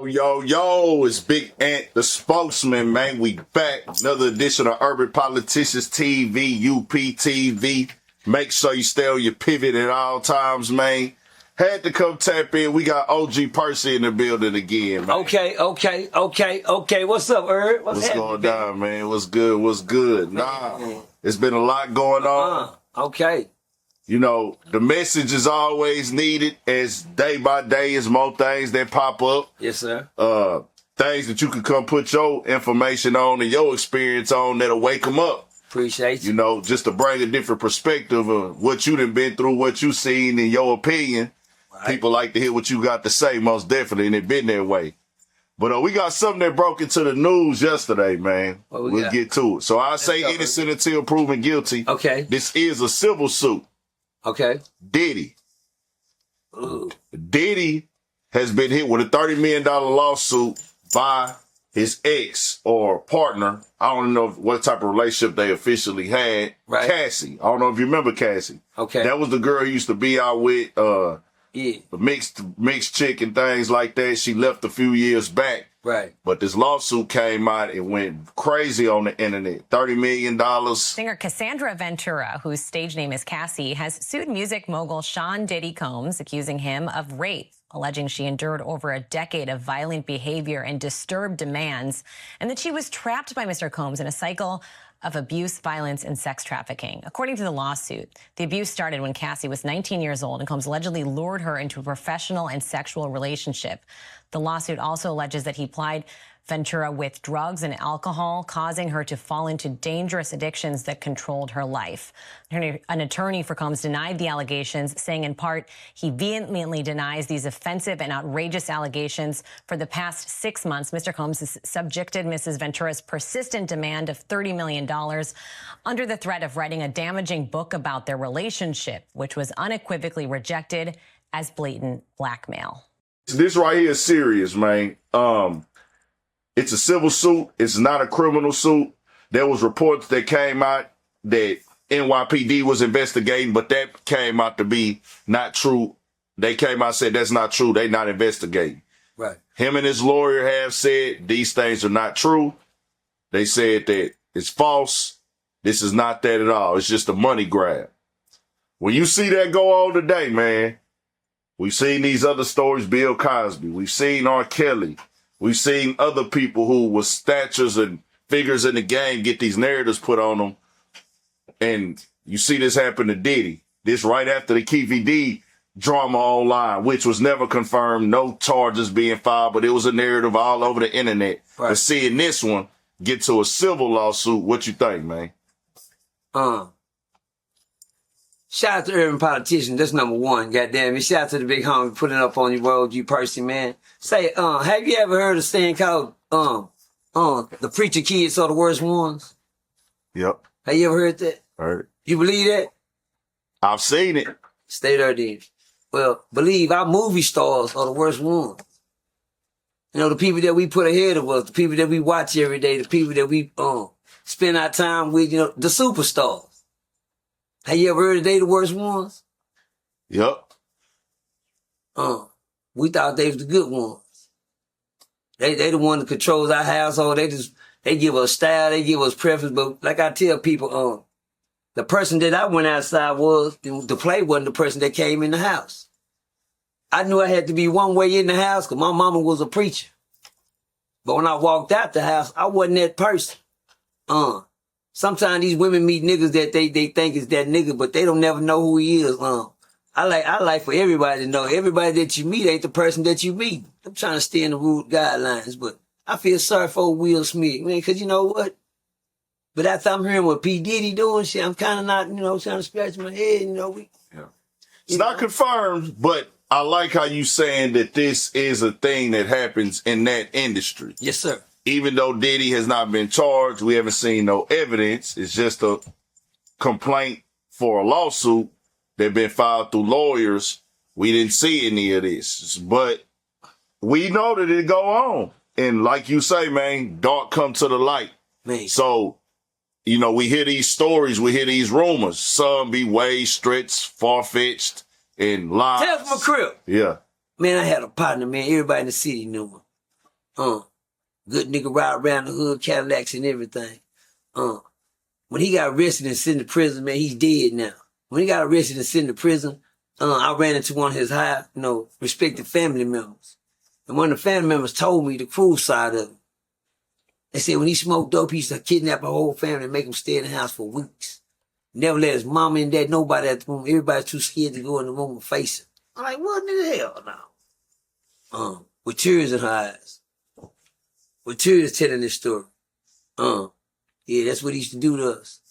Yo, it's Big Ant, the spokesman, man. We back. Another edition of Urban Politicians TV, UPTV. Make sure you stay on your pivot at all times, man. Had to come tap in. We got OG Percy in the building again, man. Okay. What's up, Herb? What's going down, man? What's good? Nah, it's been a lot going on. Okay. You know, the message is always needed as day by day is more things that pop up. Yes, sir. Things that you can come put your information on and your experience on that'll wake them up. Appreciate you. You know, just to bring a different perspective of what you done been through, what you seen in your opinion. Right. People like to hear what you got to say, most definitely, and it been that way. But we got something that broke into the news yesterday, man. We'll get to it. So I say innocent until proven guilty. Okay. This is a civil suit. Okay. Diddy. Ooh. Diddy has been hit with a $30 million lawsuit by his ex or partner. I don't know what type of relationship they officially had. Right. Cassie. I don't know if you remember Cassie. Okay. That was the girl he used to be out with, yeah. mixed chick and things like that. She left a few years back. Right. But this lawsuit came out and went crazy on the internet. $30 million. Singer Cassandra Ventura, whose stage name is Cassie, has sued music mogul Sean Diddy Combs, accusing him of rape, alleging she endured over a decade of violent behavior and disturbed demands, and that she was trapped by Mr. Combs in a cycle of abuse, violence, and sex trafficking. According to the lawsuit, the abuse started when Cassie was 19 years old and Combs allegedly lured her into a professional and sexual relationship. The lawsuit also alleges that he plied Ventura with drugs and alcohol, causing her to fall into dangerous addictions that controlled her life. An attorney for Combs denied the allegations, saying in part he vehemently denies these offensive and outrageous allegations. For the past 6 months, Mr. Combs has subjected Mrs. Ventura's persistent demand of $30 million under the threat of writing a damaging book about their relationship, which was unequivocally rejected as blatant blackmail. This right here is serious, man. It's a civil suit. It's not a criminal suit. There was reports that came out that NYPD was investigating, but that came out to be not true. They came out and said that's not true. They not investigating. Right. Him and his lawyer have said these things are not true. They said that it's false. This is not that at all. It's just a money grab. When you see that go on today, man, we've seen these other stories, Bill Cosby. We've seen R. Kelly. We've seen other people who were statures and figures in the game get these narratives put on them. And you see this happen to Diddy. This right after the Keefy D drama online, which was never confirmed, no charges being filed, but it was a narrative all over the internet. Right. But seeing this one get to a civil lawsuit, what you think, man? Shout out to urban politicians. That's number one. Goddamn it. Shout out to the big homie putting up on your road, you Percy, man. Say, have you ever heard of a saying called, the preacher kids are the worst ones? Yep. Have you ever heard that? Heard. You believe that? I've seen it. Stay there, then. Well, believe our movie stars are the worst ones. You know, the people that we put ahead of us, the people that we watch every day, the people that we, spend our time with, you know, the superstars. Have you ever heard they the worst ones? Yep. We thought they was the good ones. They the one that controls our household. They give us style, they give us preference. But like I tell people, the person that I went outside was, the play wasn't the person that came in the house. I knew I had to be one way in the house because my mama was a preacher. But when I walked out the house, I wasn't that person. Sometimes these women meet niggas that they think is that nigga, but they don't never know who he is. I like for everybody to know everybody that you meet ain't the person that you meet. I'm trying to stay in the rule guidelines, but I feel sorry for Will Smith, man, cause you know what? But after I'm hearing what P. Diddy doing, shit, I'm kind of not, trying to scratch my head, It's not confirmed, but I like how you saying that this is a thing that happens in that industry. Yes, sir. Even though Diddy has not been charged, we haven't seen no evidence. It's just a complaint for a lawsuit that been filed through lawyers. We didn't see any of this, but we know that it go on. And like you say, man, dark come to the light. Man. So, we hear these stories, we hear these rumors. Some be way stretched, far-fetched, and lies. Tell from a crib. Yeah. Man, I had a partner, man. Everybody in the city knew him. Good nigga ride around the hood, Cadillacs and everything. When he got arrested and sent to prison, man, he's dead now. When he got arrested and sent to prison, I ran into one of his respected family members. And one of the family members told me the cruel side of it. They said when he smoked dope, he used to kidnap a whole family and make them stay in the house for weeks. Never let his mama and dad, nobody at the room. Everybody's too scared to go in the room and face him. I'm like, what in the hell now? With tears in her eyes. With tears telling this story. Yeah, that's what he used to do to us.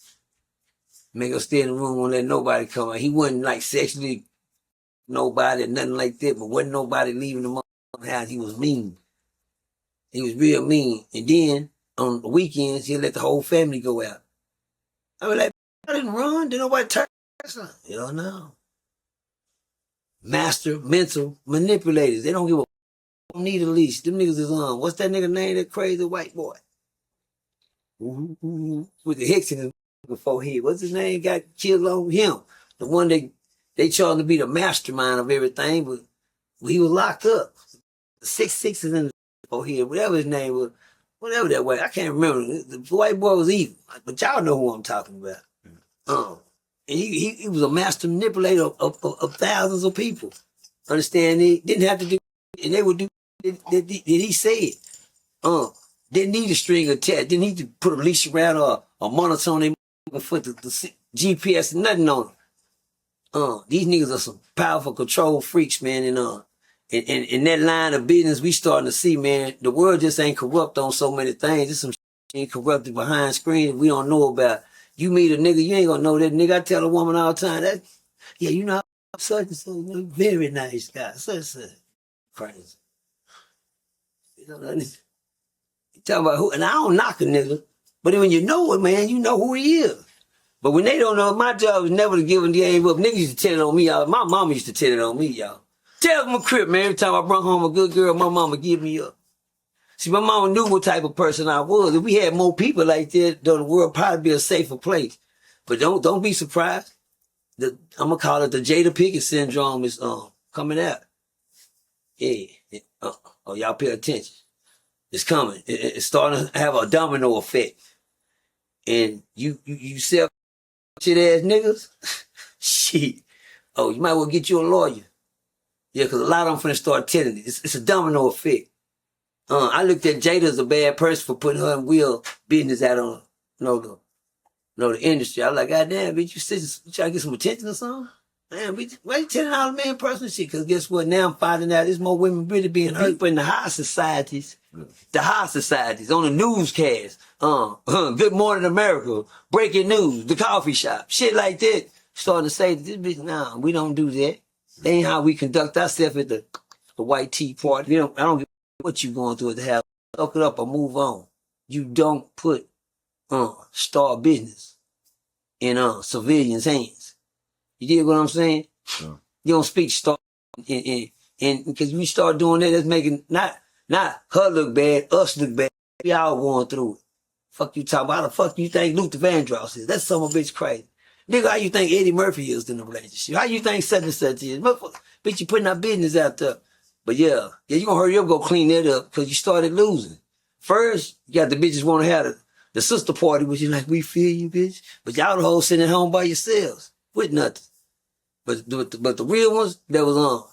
Make us stay in the room, won't let nobody come out. He wasn't like sexually nobody or nothing like that, but wasn't nobody leaving the motherfucking house. He was mean. He was real mean. And then on the weekends, he'll let the whole family go out. I was like, I didn't run. Didn't nobody turn us on. Hell no. Master mental manipulators. They don't give a need a leash. Them niggas is on. What's that nigga name? That crazy white boy. With the hicks in his forehead. What's his name? Got killed on him. The one they charged to be the mastermind of everything, but he was locked up. The 6 in his forehead, whatever his name was, whatever that way. I can't remember. The white boy was evil. But y'all know who I'm talking about. And he was a master manipulator of thousands of people. Understand? He didn't have to do, and they would do that he said. Didn't need a string attached. Didn't need to put a leash around or a monitor on their foot, the GPS, and nothing on it. These niggas are some powerful control freaks, man. And in that line of business, we starting to see, man, the world just ain't corrupt on so many things. There's some shit corrupted behind screens we don't know about. You meet a nigga, you ain't gonna know that nigga. I tell a woman all the time that, yeah, you know, such and such, very nice guy, such and such. Crazy. You know, you talking about who, and I don't knock a nigga, but when you know it, man, you know who he is. But when they don't know, my job is never to give them the game up. Niggas used to tell it on me, y'all. My mama used to tell it on me, y'all. Tell them a crib, man. Every time I brought home a good girl, my mama give me up. See, my mama knew what type of person I was. If we had more people like that, though, the world probably be a safer place. But don't be surprised. I'm gonna call it the Jada Pinkett syndrome is coming out. Yeah. Y'all pay attention. It's coming. It's starting to have a domino effect. And you sell shit ass niggas. Shit. You might well get you a lawyer. Yeah, because a lot of them finna start telling it. It's a domino effect. I looked at Jada as a bad person for putting her and Will business out on, the industry. I was like, God damn, bitch, you trying to get some attention or something? Man, bitch, why you telling all the man personal shit? Because guess what? Now I'm finding out there's more women really being hurt in the high societies. The high societies, on the newscast. Good Morning America, breaking news, the coffee shop, shit like that. Starting to say, this bitch, nah, we don't do that. That ain't how we conduct ourselves at the white tea party. I don't give what you going through at the house. Suck it up or move on. You don't put star business in civilians' hands. You dig what I'm saying? Sure. You don't speak star, and because we start doing that, that's making not her look bad, us look bad. We all going through it. Fuck you talking about? How the fuck you think Luther Vandross is? That's some of bitch crazy. Nigga, how you think Eddie Murphy is in the relationship? How you think such and such is? Bitch, you putting our business out there. But yeah, you gonna hurry up, go clean that up, because you started losing. First, you got the bitches want to have the sister party, which is like, we feel you, bitch. But y'all the whole sitting at home by yourselves with nothing. But the real ones that was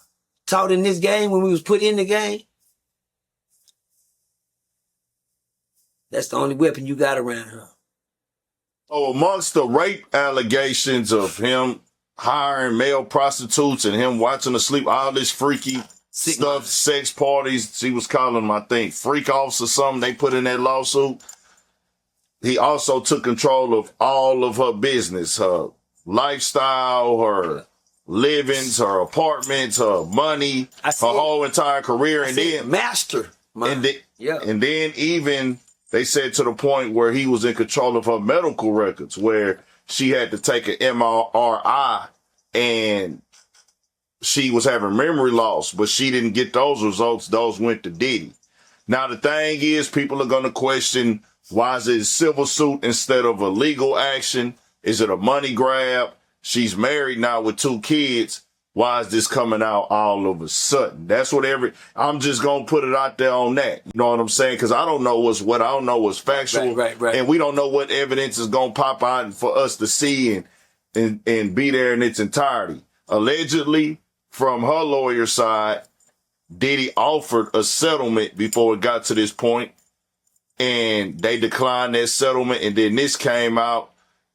taught in this game when we was put in the game, that's the only weapon you got around her. Oh, amongst the rape allegations of him hiring male prostitutes and him watching her sleep, all this freaky stuff, sex parties, she was calling them, I think, freak offs or something they put in that lawsuit. He also took control of all of her business, her lifestyle, her livings, her apartments, her money, her whole entire career. And then master. And then even they said to the point where he was in control of her medical records, where she had to take an MRI and she was having memory loss, but she didn't get those results. Those went to Diddy. Now, the thing is, people are going to question, why is it a civil suit instead of a legal action? Is it a money grab? She's married now with 2 kids. Why is this coming out all of a sudden? That's what I'm just going to put it out there on that. You know what I'm saying? Because I don't know I don't know what's factual. Right. And we don't know what evidence is going to pop out for us to see and be there in its entirety. Allegedly, from her lawyer's side, Diddy offered a settlement before it got to this point, and they declined that settlement, and then this came out,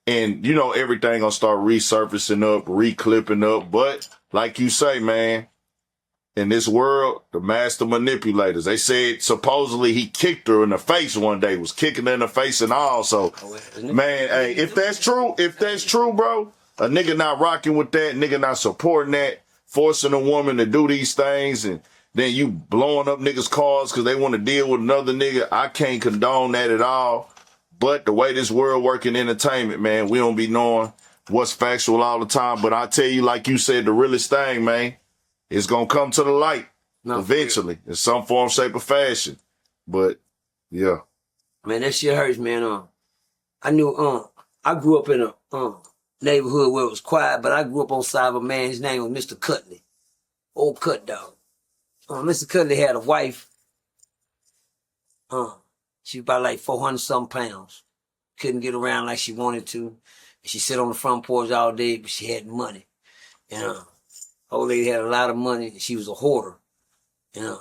and, you know, everything gonna start resurfacing up, reclipping up. But like you say, man, in this world, the master manipulators, they said supposedly he kicked her in the face one day, was kicking her in the face and all. So, man, hey, if that's true, bro, a nigga not rocking with that, nigga not supporting that, forcing a woman to do these things, and then you blowing up niggas' cars because they want to deal with another nigga. I can't condone that at all. But the way this world work in entertainment, man, we don't be knowing what's factual all the time. But I tell you, like you said, the realest thing, man, is going to come to the light eventually in some form, shape, or fashion. But, yeah. Man, that shit hurts, man. I knew, I grew up in a neighborhood where it was quiet, but I grew up on side of a man. His name was Mr. Cutley. Old Cut Dog. Mr. Cutley had a wife. She was about like 400-something pounds. Couldn't get around like she wanted to. She sit on the front porch all day, but she had money. Old lady had a lot of money. She was a hoarder. Her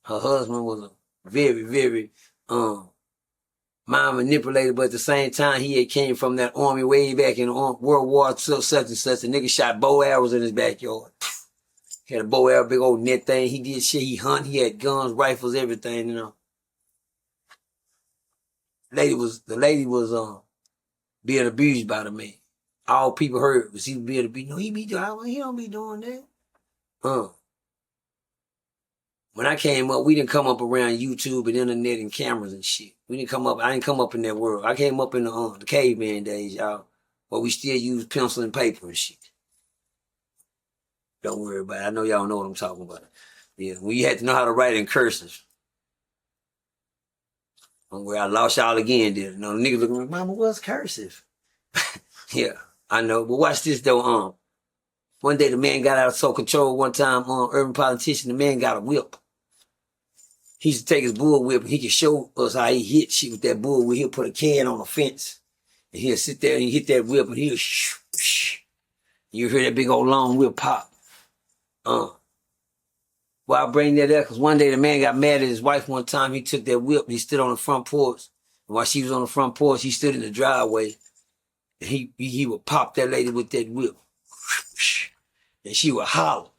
husband was a very, very mind manipulator, but at the same time, he had came from that army way back in World War II, such and such. The nigga shot bow arrows in his backyard. He had a bow arrow, big old net thing. He did shit. He hunt. He had guns, rifles, everything. The lady was being abused by the man. All people heard was he being abused. No, he don't be doing that. When I came up, we didn't come up around YouTube and internet and cameras and shit. I didn't come up in that world. I came up in the caveman days, y'all, where we still use pencil and paper and shit. Don't worry about it. I know y'all know what I'm talking about. Yeah, when you had to know how to write in cursive. Where I lost y'all again, the niggas looking like, Mama, what's cursive? Yeah, I know. But watch this though. One day the man got out of soul control. One time, urban politician, the man got a whip. He used to take his bull whip and he could show us how he hit shit with that bull whip. He'll put a can on a fence and he'll sit there and he hit that whip and he'll shh, shh. You hear that big old long whip pop. Well, I bring that up because one day the man got mad at his wife one time. He took that whip and he stood on the front porch. And while she was on the front porch, he stood in the driveway. And he would pop that lady with that whip. And she would holler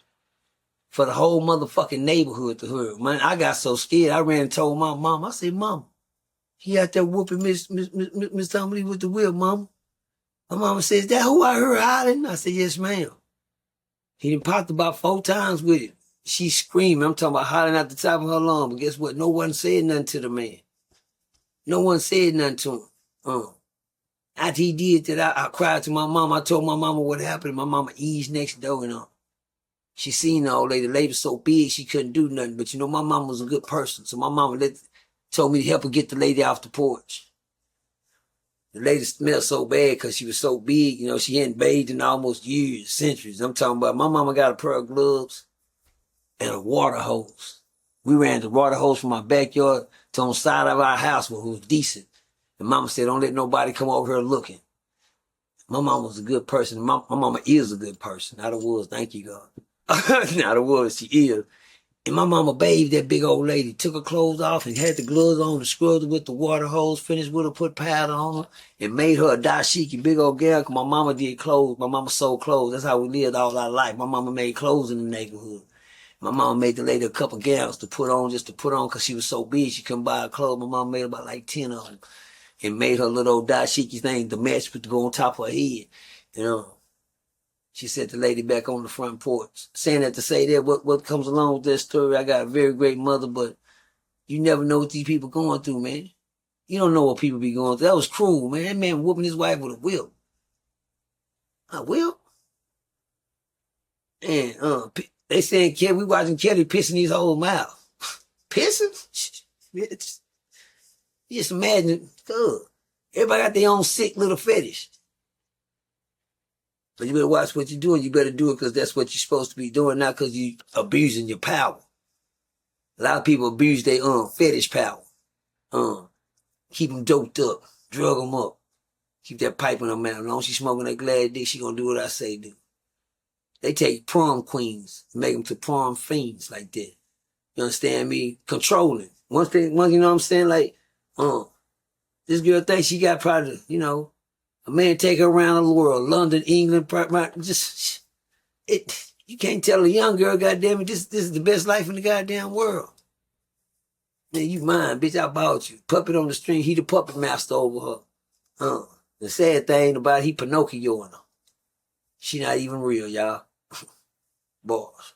for the whole motherfucking neighborhood to hear. Man, I got so scared. I ran and told my mom. I said, Mom, he out there whooping Miss Tomley with the whip, Mama. My mama says, that who I heard hollering? I said, yes, ma'am. He done popped about 4 times with it. She screaming. I'm talking about hollering at the top of her lungs. But guess what? No one said nothing to the man. No one said nothing to him. After he did that, I cried to my mom. I told my mama what happened. My mama eased next door and she seen the old lady. The lady was so big she couldn't do nothing. But my mama was a good person. So my mama told me to help her get the lady off the porch. The lady smelled so bad because she was so big. She hadn't bathed in almost years, centuries. I'm talking about my mama got a pair of gloves and a water hose. We ran the water hose from my backyard to on the side of our house where it was decent. And mama said, don't let nobody come over here looking. My mama was a good person. My mama is a good person. Not a was, thank you, God. Not a was, she is. And my mama bathed that big old lady, took her clothes off and had the gloves on and scrubbed her with the water hose, finished with her, put powder on her, and made her a dashiki, big old gal, because my mama did clothes. My mama sold clothes. That's how we lived all our life. My mama made clothes in the neighborhood. My mama made the lady a couple gowns to put on, just to put on, because she was so big she couldn't buy her clothes. My mama made about like 10 of them and made her little old dashiki thing to match to go on top of her head. She set the lady back on the front porch. Saying that to say that what comes along with that story, I got a very great mother, but you never know what these people going through, man. You don't know what people be going through. That was cruel, man. That man whooping his wife with a whip. A whip? And they saying we watching Kelly pissing his whole mouth. Pissing? Just imagine, everybody got their own sick little fetish. But you better watch what you're doing. You better do it because that's what you're supposed to be doing, not because you abusing your power. A lot of people abuse their fetish power. Keep them doped up, drug them up, keep that pipe in her mouth. As long as she smoking that glad dick, she gonna do what I say do. They take prom queens and make them to prom fiends like that. You understand me? Controlling. Once you know what I'm saying? Like, this girl thinks she got probably, you know, a man take her around the world, London, England, you can't tell a young girl, goddamn it, this is the best life in the goddamn world. Man, you mine, bitch, I bought you. Puppet on the string, he the puppet master over her. The sad thing about it, he Pinocchioing her. She not even real, y'all. Boss.